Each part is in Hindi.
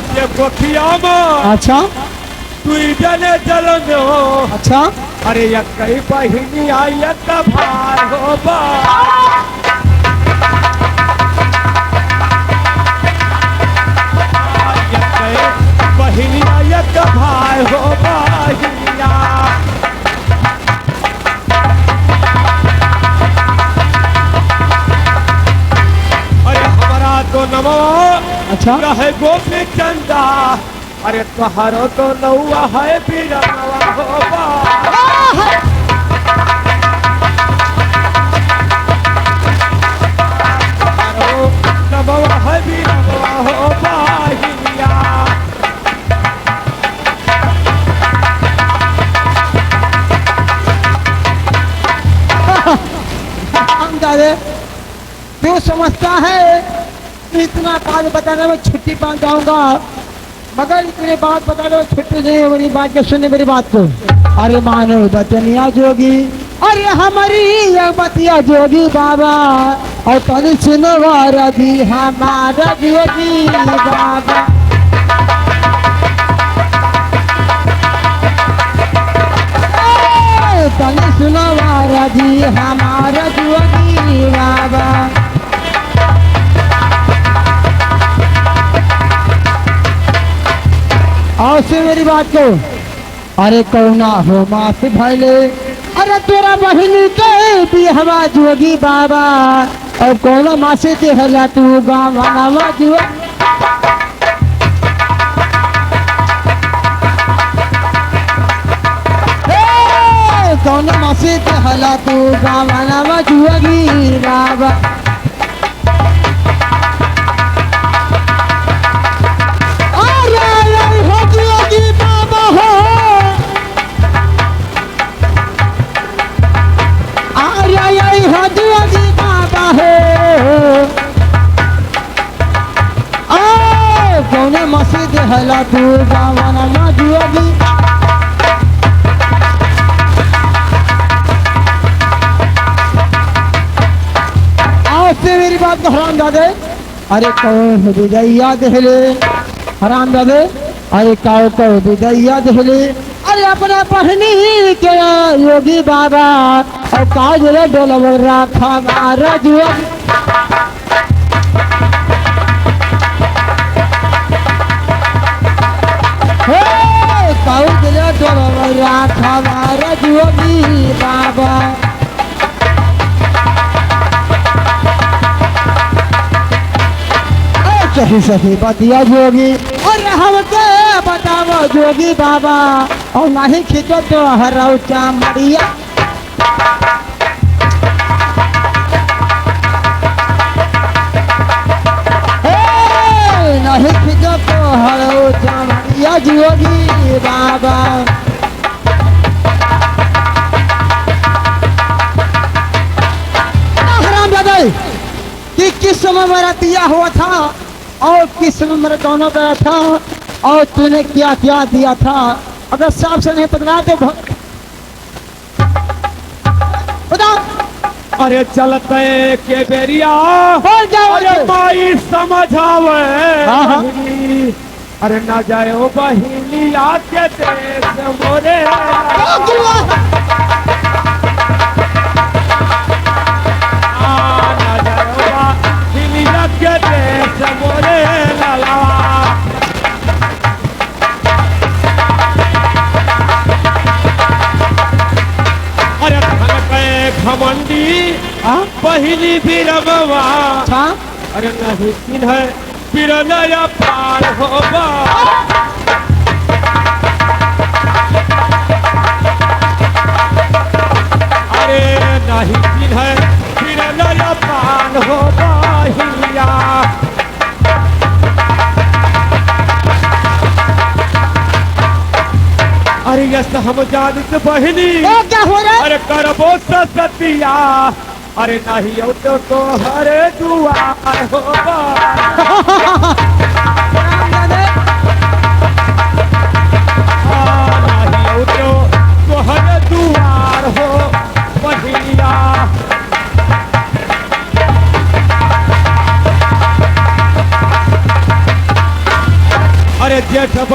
के कोठिया में अच्छा तू जने चलन हो। अच्छा अरे ये कई बहिनी आई एक भाई हो बा। ये कई बहिनी आई एक भाई हो बहिनिया। अरे हमारा तो नमो अच्छा रहे गोपी चंदा। अरे तुहारो तो नौआ है बीरनवा हो बा। नमवा है बीरनवा हो बाहिनिया। दादे तू समझता है इतना बात बताने में छुट्टी पा जाऊंगा, मगर इतनी बात बताने में छुट्टी नहीं है। मेरी बात के सुने मेरी बात को। अरे मानो बचनिया जोगी, अरे हमारी बतिया जोगी बाबा, और तनी सुनो रवि हमारा जोगी बाबा। तनी सुनो रवि हमारा जोगी बाबा। और से मेरी बात को। अरे कौना हो माफ भले, अरे तेरा बहिनी के भी हवा जोगी बाबा, और कौना माँ से ते हला तू गाँव वाला जो। कौना माँ से ते हला तू गाँव वाला जोगी बाबा। मस्जिद हला तू गावाना मजुगी। आज से मेरी बात को हराम दादे। अरे कौन विजया दहले हराम दादे। अरे काओ को विजया दहले, अरे अपना पहनी के योगी बाबा, और काज रे डोलव राखा मारा जोगी। हमारा जोगी बाबा। सही सही बतिया जोगी, और हमके बताओ जोगी बाबा, और नहीं खींचो तो हराओ चामड़िया। नहीं खींचो तो हराओ चामड़िया जोगी बाबा। कि किस समय मेरा दिया हुआ था, और किस समय मेरा दोनों गया था, और तूने क्या क्या दिया था। अगर साफ से नहीं पता तो बता। अरे चलते के बेरिया हो जाओ। अरे माई समझावे। हाँ। अरे ना जाए ओ बहिनी आके देश मोरे। के देश मोरे लाला। अरे धन पे घमंडी बहिनी भी रमवा। अरे नहीं चिन्ह पिरनया पार होगा। अरे नहीं चिन्ह पिरनया पार होगा। अरे यस हम जानत बहिनी क्या हो रहा है। अरे करबो सतिया। अरे नहीं तो हरे दुआर होगा। नहीं तो हरे दुआर हो बहिनिया।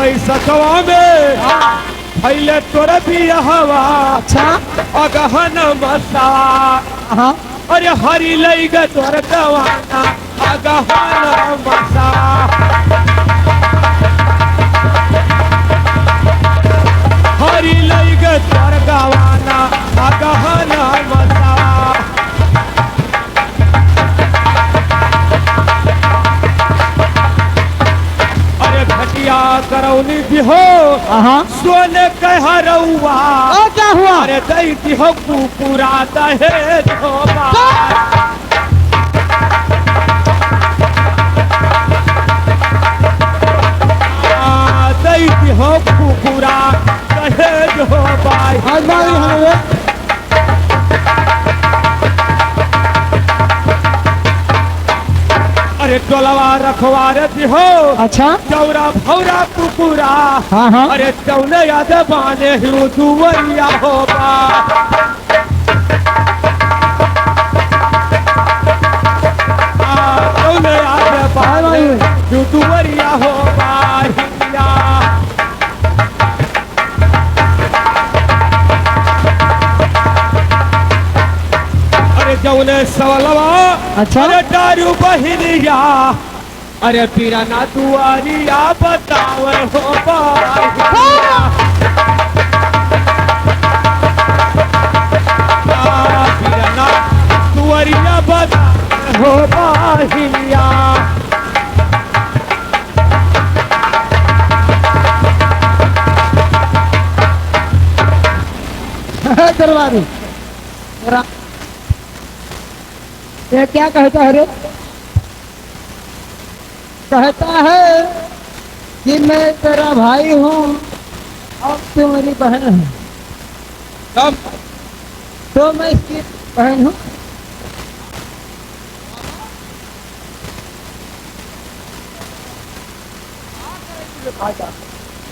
बैसकवा में फैले तोर भी हवा अच्छा अगहन मसा हाँ अरे हरी लई ग तोर गवाना अगहन मसा हरी लई ग तोर गवाना अगहन मसा अरे घटिया करौनी भी हो हाँ सोने कह रउआ और क्या हुआ अरे दैती हो पूरा दहेज होगा दैती हो पूरा दहेज हो भाई आज बारी हमें अरे टोलवा रखवार हो अच्छा चौरा भौरा कुकुरा हाँ हाँ अरे चौने याद बाने हिरू दुवरिया होगा चौने याद बाने हिरू दुवरिया होगा हिया अरे जौने सवलवा अच्छा अरे दारू बहिनिया अरे पीराना दुआरिया बतावे हो बाहिया पीराना दुआरिया बतावे हो बाहिया दरबारी ये क्या कहता है रे कहता है कि मैं तेरा भाई हूँ और तू मेरी बहन है तब तो मैं इसकी बहन हूँ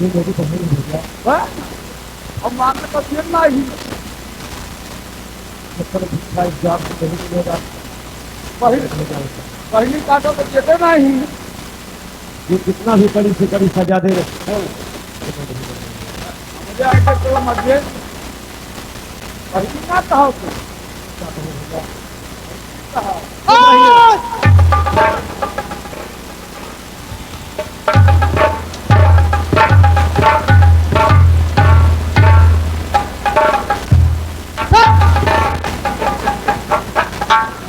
ये मेरी बहन हो गया हम मानने का फिर नहीं जॉब नहीं मिलेगा पहली काटो तो देते नहीं ये कितना भी कड़ी से कड़ी सजा दे मुझे ऐसे तो मध्य पहली ना कहो तो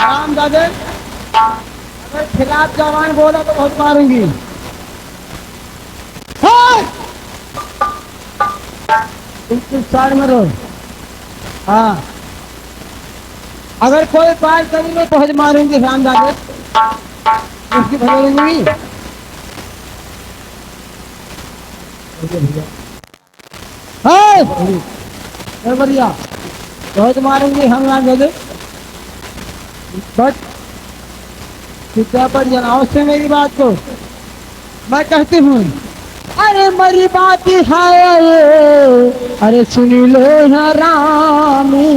राम दादे अगर खिलाफ जवान बोला तो बहुत मारूंगी बिल्कुल साइड में रहो हाँ अगर कोई बात करेंगे तो बहुत मारूंगी राम दादे उसकी भगोरूंगी बढ़िया बहुत मारूंगी हम राम दादे बट पिता पर जनाओ से मेरी बात को मैं कहती हूँ अरे मेरी बात है अरे सुनी लो ना रामी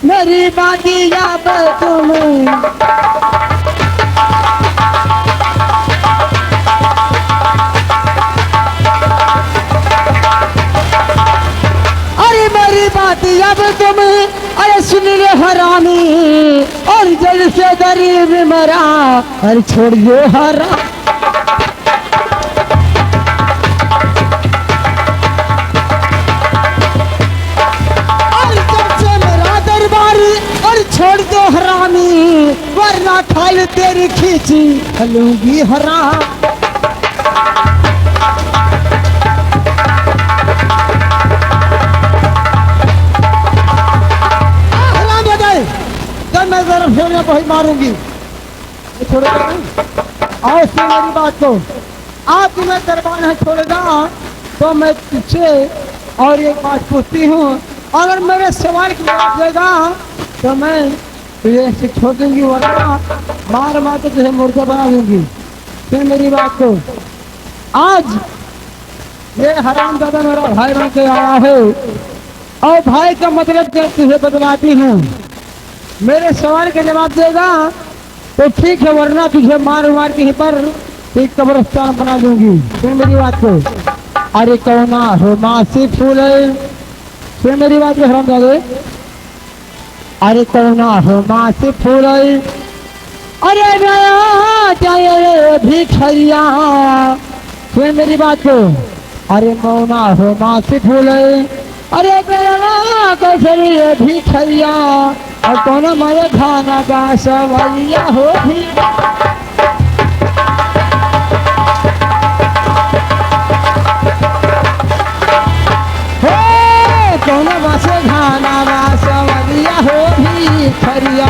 मेरी बात याद तुम्हें अरे मेरी बात याद तुम्हें अरे सुन ले हरामी और जल से गरीब मरा अरे छोड़ दो हरा और जब से मेरा दरबारी और छोड़ दो हरामी वरना खाल तेरी खींची लूंगी हराम मैं जरा फिर में बहुत मारूंगी छोड़ेगा नहीं और सुन मेरी बात को आपकी मैं दरबार है छोड़ेगा तो मैं तुझसे और एक बात पूछती हूँ अगर मेरे सवाल की जवाब देगा तो मैं तुझे ऐसे छोड़ दूंगी वरना मार मार के तुझे मुर्गा बना दूंगी फिर मेरी बात को आज ये हरामजादा मेरा भाई बन के आया है और भाई का मतलब क्या तुझे बतलाती हूँ मेरे सवाल का जवाब देगा तो ठीक है वरना तुझे मार मार के पर एक कब्रिस्तान बना दूंगी फिर मेरी बात को अरे कौना हो मासी फूल सुन मेरी बात को हराम जादे। अरे कौना हो मासी फूल अरे नया जाए भिखरिया सुन मेरी बात को। अरे मौना हो मासी फूल अरे नया कैसे भिखरिया और कौन मारे खाना का सवैया हो भी। कौन बासे खाना का सवैया हो भी खरिया।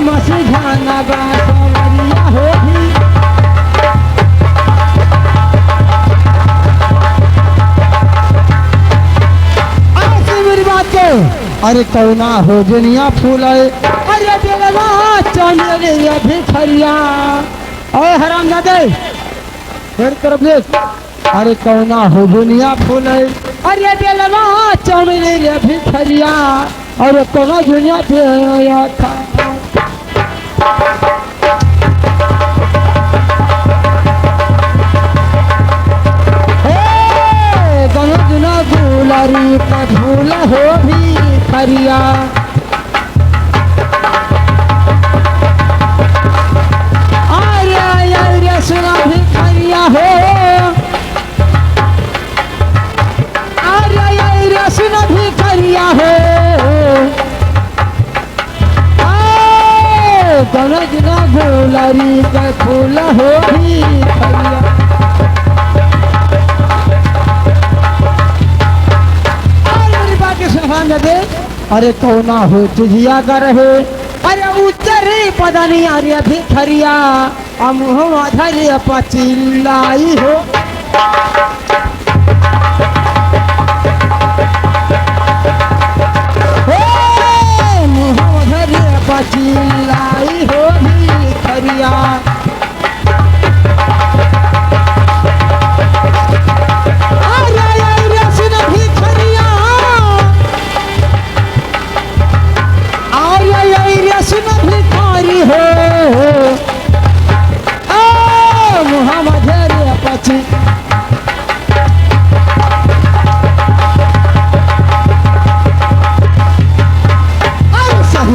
मसी खाना बा सवरिया हो भी। मेरी बात को। अरे कौना हो दुनिया फूल अरे बेलवा चलिए भिखरिया और हराम जादे फिर तरफ देख। अरे कौना हो दुनिया फूल अरे बेलवा चलिए भिखरिया और कौना दुनिया पे था। गुलारी का झूला हो भी खरिया। आर्या सुना भी खरिया हो। आर्या सुना भी खरिया हो। गुना गुलारी का फूल हो भी खरिया। दे अरे कौना हो तुझिया का रहे अरे उच्चरे पदानी अरे भिखरिया मुँह आधारे पचिल्लाई हो। मुँह आधारे पचिल्लाई हो भिखरिया।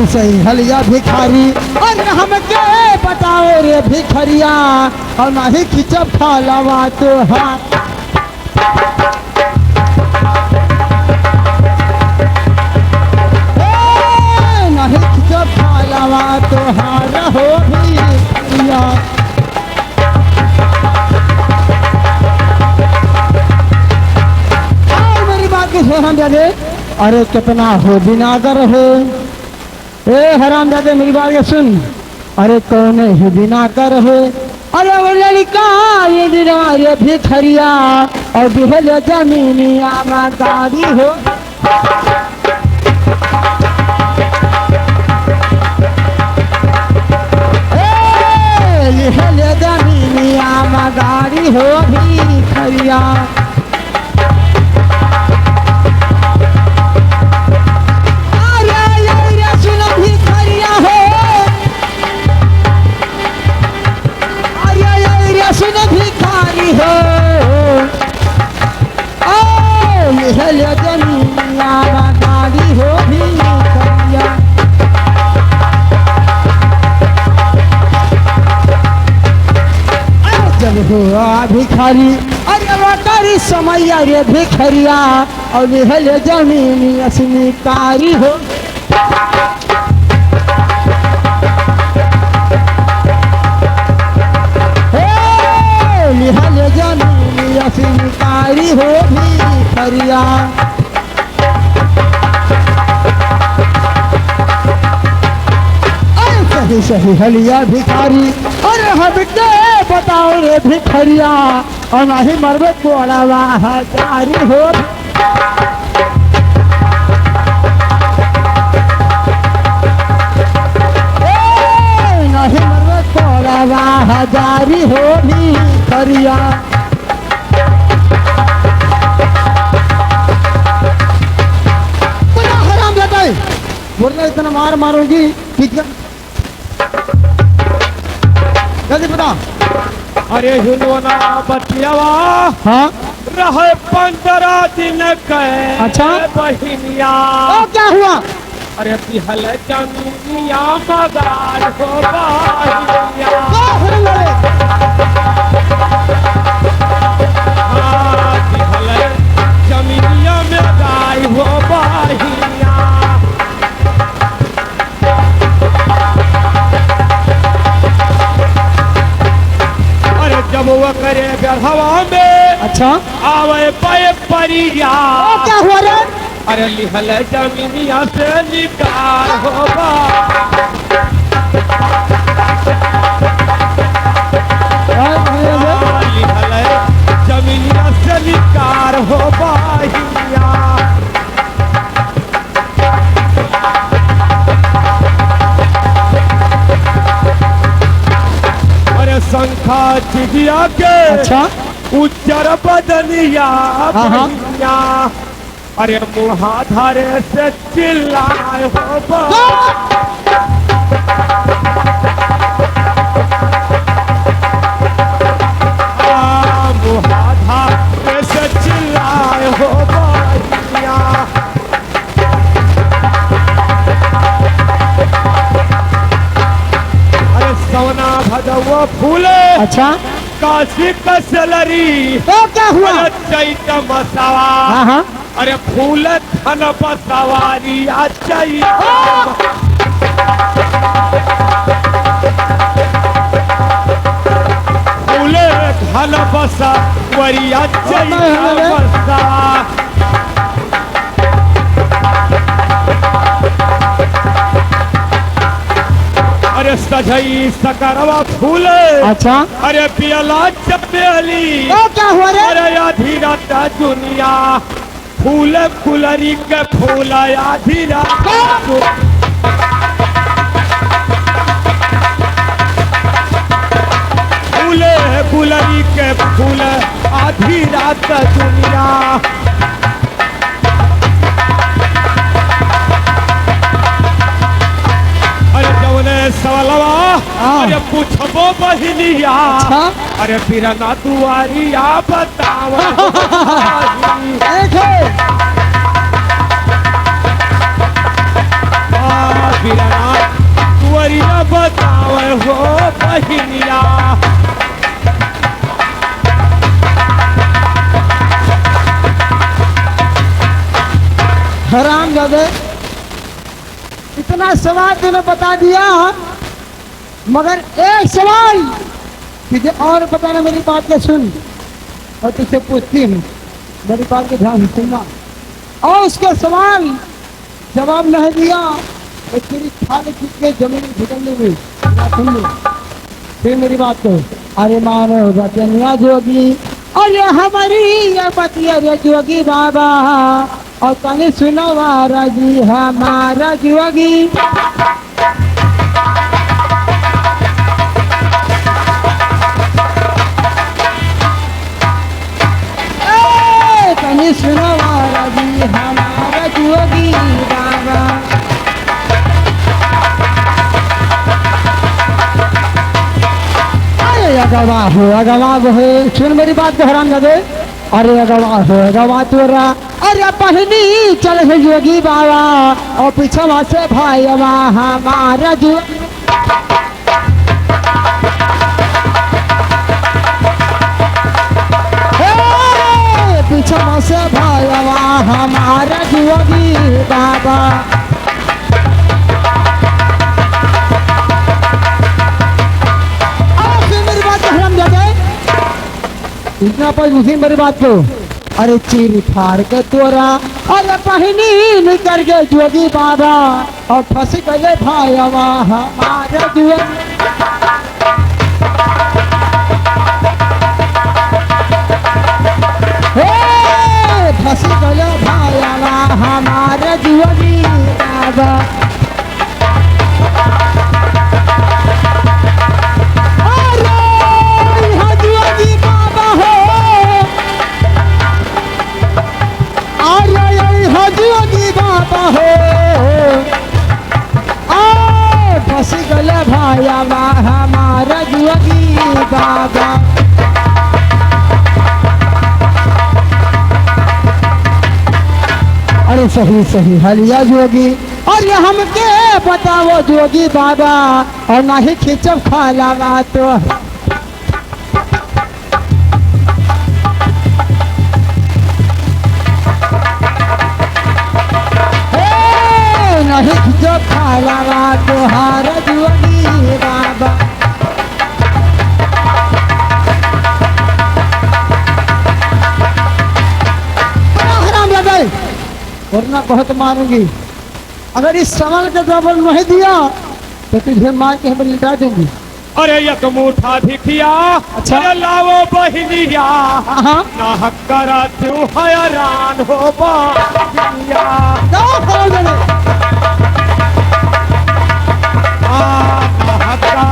सही हलिया भिखारी और हमके बताओ रे भिखरिया और नहीं खिंचब फालवा तो हाथ। नहीं खिंचब फालवा तो हार हो भिखरिया। मेरी बात को हम जाने। अरे कितना हो बिना कर हो ए हराम जादे मेरी बात के सुन। अरे कौन ही बिना कर हो। अरे वो लड़का ये दिनारे भिखरिया और बिहल जमीनिया में गाड़ी हो। बिहल जमीनिया में गाड़ी हो भिखरिया। भिखारी हो जमीनिया गाड़ी हो भिखरिया। जब हुआ भिखारी अरे वकारी समय अरे भिखरिया और लिहल जमीनी असली कारी हो। लिहल जमीनी असली कारी हो भिखरिया। सही सही हलिया भिखारी और हमके बताओ रे भिखरिया और नहीं मरबे को अलावा हजारी हो। नहीं मरबे को अलावा हजारी हो भिखरिया। बोलना इतना मार मारोगी कि जल्दी बता। अरे हिलोना बतियावा हाँ रहे 15 दिन के अच्छा। बहिनिया। ओ क्या हुआ? अरे पिहल जमीनिया मगार हो बहिनिया। हाँ, पिहल जमीनिया में गाय हो बहिनिया। अरे जब वो करे गढ़वा में अच्छा आवे पाए परिया। ओ क्या हुआ रे? अरे लिहल जमीनिया से निकाल होगा। लिहल जमीनिया से निकाल हो बहिनिया। अरे शंखा चिड़िया के अच्छा उज्जर बदनिया बहिनिया। अरे मुहाधारे से चिल्लाए हो मुहाधारे से चिल्लाए हो बहिनिया। अरे सोना भदवा फूले अच्छा काशी कसलरी। ओ क्या हुआ? अरे चैत मसावा हाँ हाँ अरे फूल धन बसवारी चाहिए। फूले धन बसवारी चाहिए बसा। अरे सजई सकरवा फूले अच्छा अरे पियला चमेली। ओ क्या हुआ रे? अरे आधी रात दुनिया फूल फुलरी के फूल आधी रात। फूले फुलरी के फूल आधी रात दुनिया। अरे जौने सवलवा अरे पूछबो बहिनिया। अरे बिरना दुआरिया बतावा। बिरना दुआरिया बतावे हो बहिनिया। हराम जादे इतना सवाल तूने बता दिया मगर एक सवाल तुझे और बताना। मेरी बात को सुन और तुझसे पूछती हूँ, मेरी बात को ध्यान से सुनना और उसका सवाल जवाब नहीं दिया तो तेरी खाली खींच के जमीन झुकने में सुन लो। फिर मेरी बात को अरे मानो बचनिया जोगी अरे हमारी ये बतिया रे जोगी बाबा और तने सुनो वारा जी हमारा जोगी। तने सुनो वारा जी हमारा जोगी बाबा। अगवा हो सुन मेरी बात को हराम जादे। अरे अगवा तोरा अरे पहनी चल है योगी बाबा और पीछवा से भाई हमारा जो पीछवा से भाई हमारा योगी बाबा। इतना पर मुझे मेरी बात को अरे चीर फाड़ के तोरा अरे पहनी निकल के जोगी बाबा और फंस गए भाई हमारे जुए। फंस गए भाई हमारे जोगी बाबा। आया वाह हमारा जोगी बाबा। अरे सही सही हलिया जोगी, और ये हमके बताओ जोगी बाबा, और ना ही खिचब खाला तो नहीं खिचब खाला तोहार जोगी बाबा। वरना बहुत मारूंगी, अगर इस सवाल का जवाब नहीं दिया तो तुझे मार के हम लिटा दूंगी। अरे एक मुठा भिखिया, अच्छा। अरे लाओ बहिनिया, हाँ ना करा तू हैरान हो बहिनिया। जाओ करो जने। ना करा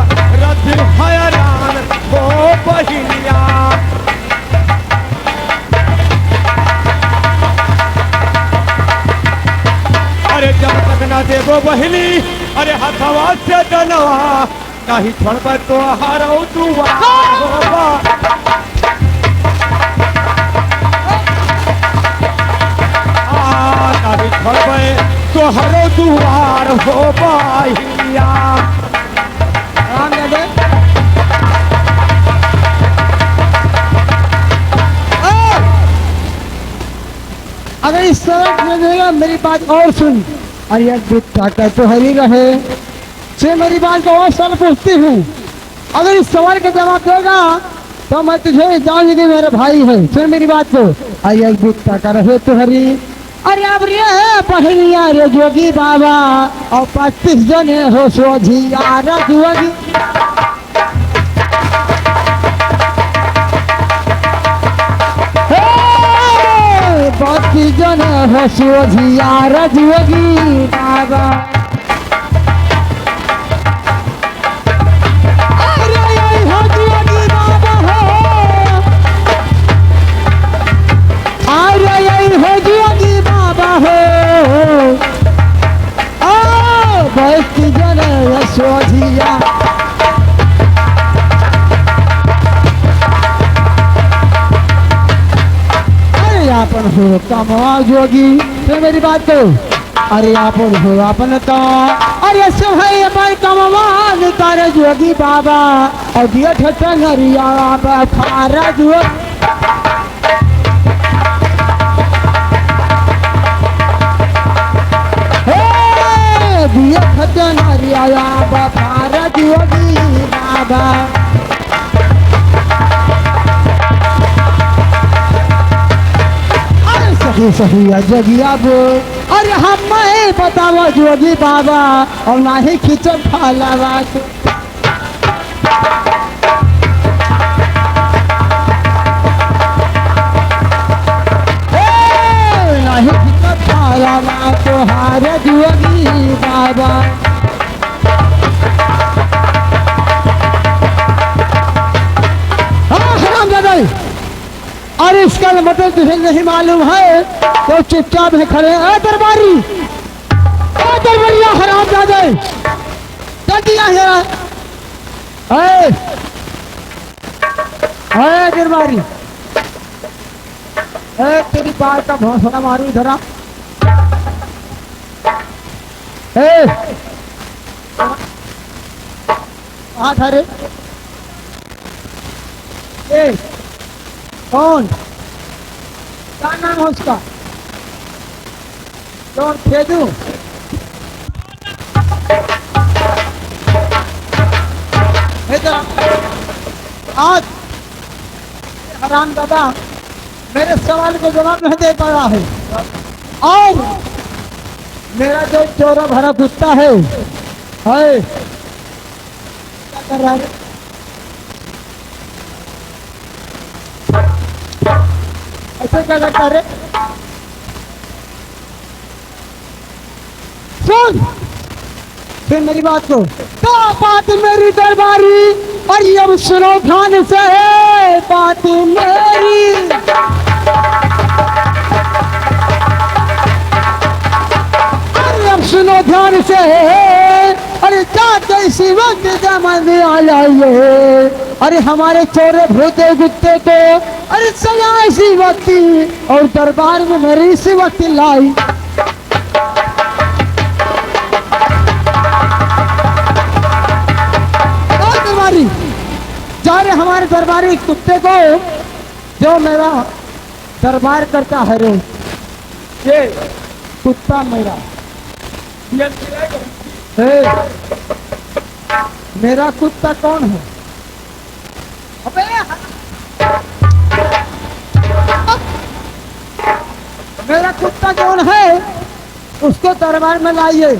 तू हैरान हो बहिनिया। अरे जब तक ना देवो बहिनी, अरे हथवा से दनवा, नहीं छोड़ तो हारो दुआ होबा। नहीं छोड़ तो हरो दुआर हो बाहिया। राम दे अगर इस तरह में देगा मेरी बात और सुन, अरे यार बेटा का तो हरी रहे से मेरी बात को और सवाल पूछती हूँ, अगर इस सवाल का जवाब देगा तो मैं तुझे जाऊंगी, मेरा भाई है, सुन मेरी बात को। अरे यार बेटा का रहे तो हरी, अरे अब रे है पहलिया रे जोगी बाबा, और 25 जने हो सोझिया रे जोगी। जन हो सोझिया रे जोगी बाबा। अरे यही हो जोगी बाबा हो, अरे यही हो जोगी बाबा हो, भक्ति जन हो सोझिया। आपन हो कमा जोगी, तो मेरी बात तो अरे आपन हो आपन तो, अरे सब है अपन कमा तारे जोगी बाबा, और दिया ठटंगरिया खारा जोगी। दिया ठटंगरिया खारा जोगी बाबा। सही सही जोगिया बो, अरे हम मैं बताओ जोगी बाबा, और ना ही खिचब खाला बात। ना ही खिचब खाला बात तोहार जोगी बाबा। हाँ हराम दादा, और इसका मतलब तुझे नहीं मालूम है तो चुपचाप है खड़े। दरबारी, दरबारिया हराम दादा, जल्दी आ जरा। दरबारी, तेरी बात का भौसला मारू जरा। हाथ हरे कौन, क्या नाम है उसका? कौन खेदू? आज हराम दादा मेरे सवाल को जवाब नहीं दे पा रहा है, और मेरा जो चोरा भरा कुत्ता है क्या कर रहा है? ऐसे क्या करता रे? सुन फिर मेरी बात को, तो बात मेरी दरबारी, और ये अब सुनो ध्यान से बात मेरी। अरे अब सुनो ध्यान से, अरे जाते इसी वक्त जमाने आ जाइए, अरे हमारे चोरे भूते गुत्ते को अरे सजा इसी वक्त और दरबार में मेरी इसी वक्त लाई। दरबारी जा रहे हमारे दरबारी कुत्ते को जो मेरा दरबार करता है रे, ये कुत्ता मेरा मेरा कुत्ता कौन है? अबे मेरा कुत्ता कौन है? उसको दरबार में लाइए।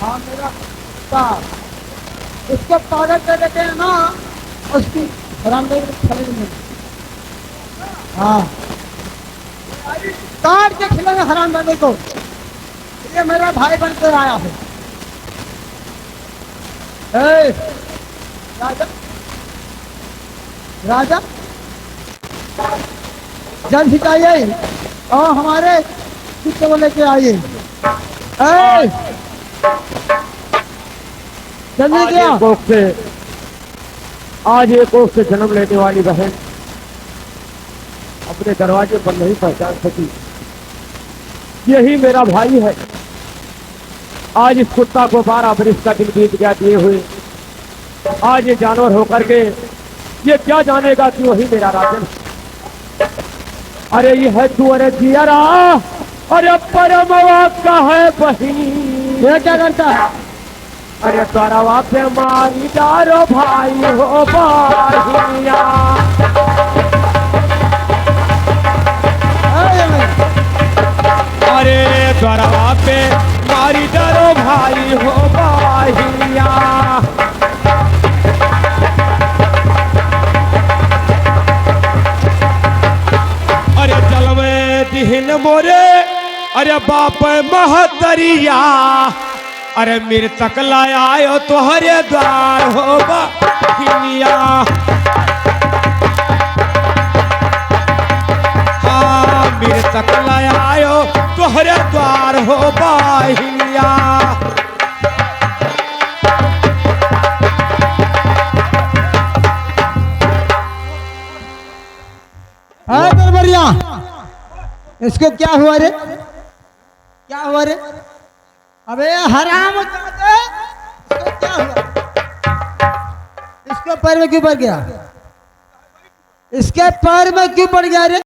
हाँ मेरा कुत्ता, उसको पागल कर देते हैं ना उसकी रामदेव शरीर में। हाँ काट के खिलाए हराम बंदे को। ये मेरा भाई बनकर आया है। राजा राजा जल्द सिखाइए और हमारे कुत्ते को लेके आइए। जल्दी क्या आज एक कोख से जन्म लेने वाली बहन अपने दरवाजे पर नहीं पहचान सकी, यही मेरा भाई है। आज इस कुत्ता को 12 बरस का दिन बीत गया दिए हुए, आज ये जानवर होकर के ये क्या जानेगा कि वही मेरा राजन। अरे ये है तू, अरे जियरा, अरे परमवा का है बहिनी, ये क्या करता है? अरे तोरा पे मारी डारो भाई हो बाहिया। अरे तोरा पे मारी डारो भाई हो बाहिया। अरे चल में दिहन मोरे, अरे बाप महतरिया, अरे मेरे तक लाया तोहरे द्वार हो बाहिया। हाँ मेरे तक लाया तोहरे द्वार हो बाहिया। दरबारिया इसको क्या हुआ रे? क्या हुआ रे? अबे हराम जाते, इसको क्या हुआ? इसके पैर में क्यों पड़ गया? इसके पैर में क्यों पड़ गया रे?